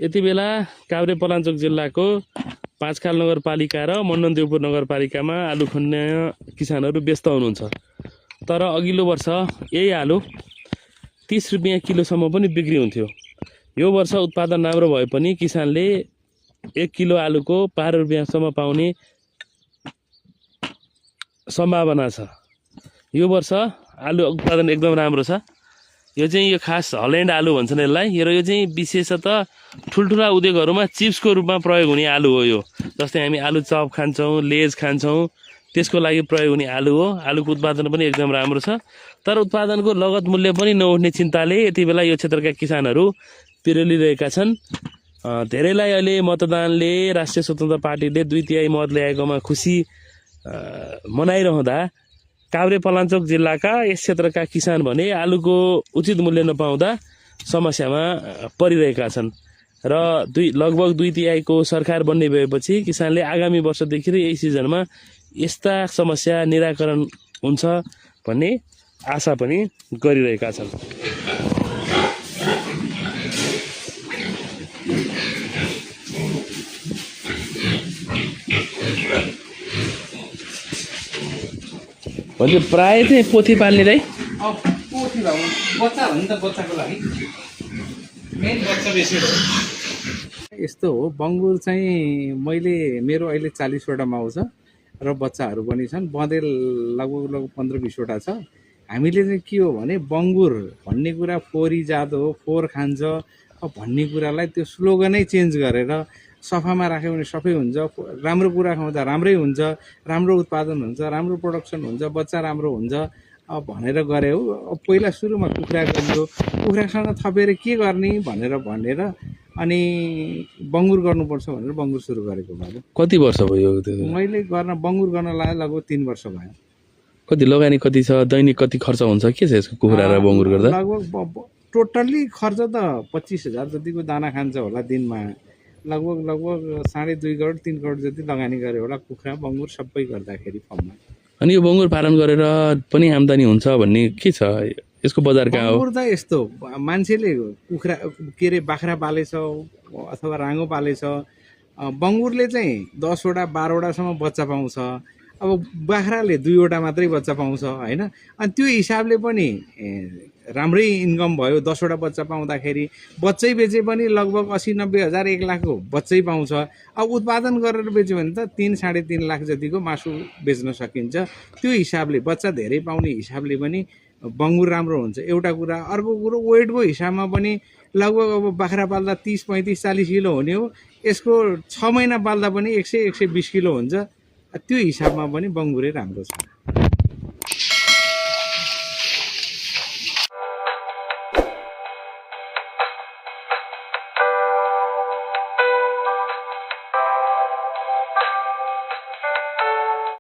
यति बेला काभ्रेपलाञ्चोक जिल्लाको पाँचखाल नगरपालिका र मण्डनदेवपुर नगरपालिकामा आलु खन्ने किसानहरू व्यस्त हुनुहुन्छ। तर अघिल्लो वर्ष यही आलु 30 रुपियाँ किलोसम्म पनि बिक्री हुन्थ्यो। यो वर्ष उत्पादन राम्रो भए पनि किसानले 1 किलो आलुको 12 रुपियाँसम्म पाउने सम्भावना छ। यो वर्ष आलु उत्पादन एकदम राम्रो छ। यो चाहिँ यो खास हल्यान्ड आलु भन्छन् यसलाई। यो चाहिँ विशेषतः ठुल्ठुला उद्योगहरूमा चिप्सको रूपमा प्रयोग हुने आलु हो। यो जस्तै हामी आलु चप खान्छौँ, लेज खान्छौँ, त्यसको लागि प्रयोग हुने आलु हो। आलुको उत्पादन पनि एकदम राम्रो छ। तर उत्पादनको लगत मूल्य पनि नउठ्ने चिन्ताले यति बेला यो क्षेत्रका किसानहरू पिरोलिरहेका छन्। धेरैलाई अहिले मतदानले राष्ट्रिय स्वतन्त्र पार्टीले 2/3 मत ल्याएकोमा खुसी मनाइरहँदा काभ्रेपलाञ्चोक जिल्लाका यस क्षेत्रका किसान भने आलुको उचित मूल्य नपाउँदा समस्यामा परिरहेका छन् र लगभग 2/3 को सरकार बन्ने भएपछि किसानले आगामी वर्षदेखि यही सिजनमा यस्ता समस्या निराकरण हुन्छ भन्ने आशा पनि गरिरहेका छन्। भने प्राय चाहिँ पोथी पाल्ने दाइ पोथी भयो बच्चा हो नि त, बच्चाको लागि मेन बच्चा बेसी हो। यस्तो हो, बङ्गुर चाहिँ मैले मेरो अहिले 40वटा माउ छ र बच्चाहरू पनि छन्। बँदेल लगभग 15-20 वटा छ। हामीले चाहिँ के हो भने बङ्गुर भन्ने कुरा फोहोरी जात हो, फोहोर खान्छ भन्ने कुरालाई त्यो स्लोगनै चेन्ज गरेर सफामा राख्यो भने सफै हुन्छ, राम्रो कुरा खाउँदा राम्रै हुन्छ, राम्रो उत्पादन हुन्छ, राम्रो प्रोडक्सन हुन्छ, बच्चा राम्रो हुन्छ भनेर गरे हो। पहिला सुरुमा कुखुरा गरियो, कुखुरासँग थपेर के गर्ने भनेर अनि बङ्गुर गर्नुपर्छ भनेर बङ्गुर सुरु गरेको भयो। कति वर्ष भयो मैले बङ्गुर गर्न लाग्यो लगभग 3 वर्ष भयो। कति लगानी कति छ, दैनिक कति खर्च हुन्छ, के छ यसको कुखुरा र बङ्गुर गर्दा? लगभग टोटल्ली खर्च त 25,000 जतिको दाना खान्छ होला दिनमा। लगभग 2.5 करोड 3 करोड जति लगानी गरे होला कुखुरा बङ्गुर सबै गर्दाखेरि फर्ममा। अनि यो बङ्गुर पालन गरेर पनि आम्दानी हुन्छ भन्ने के छ? यसको बजार कहाँ हो? बङ्गुर त यस्तो मान्छेले कुखुरा के अरे बाख्रा पालेछ अथवा राँगो पालेछ, बङ्गुरले चाहिँ 10 वटा 12 वटासम्म बच्चा पाउँछ। अब बाख्राले 2 वटा मात्रै बच्चा पाउँछ होइन। अनि त्यो हिसाबले पनि राम्रै इन्कम भयो। 10 वटा बच्चा पाउँदाखेरि बच्चै बेचे पनि लगभग 80-90 हजार 1 लाखको बच्चै पाउँछ। अब उत्पादन गरेर बेच्यो भने त 3-3.5 लाख जतिको मासु बेच्न सकिन्छ। त्यो हिसाबले बच्चा धेरै पाउने हिसाबले पनि बङ्गुर राम्रो हुन्छ एउटा कुरा। अर्को कुरो वेटको हिसाबमा पनि लगभग अब बाख्रा पाल्दा 30, 35, 40 किलो हुने हो। यसको 6 महिना पाल्दा पनि 100-120 किलो हुन्छ। त्यो हिसाबमा पनि बङ्गुरै राम्रो छ।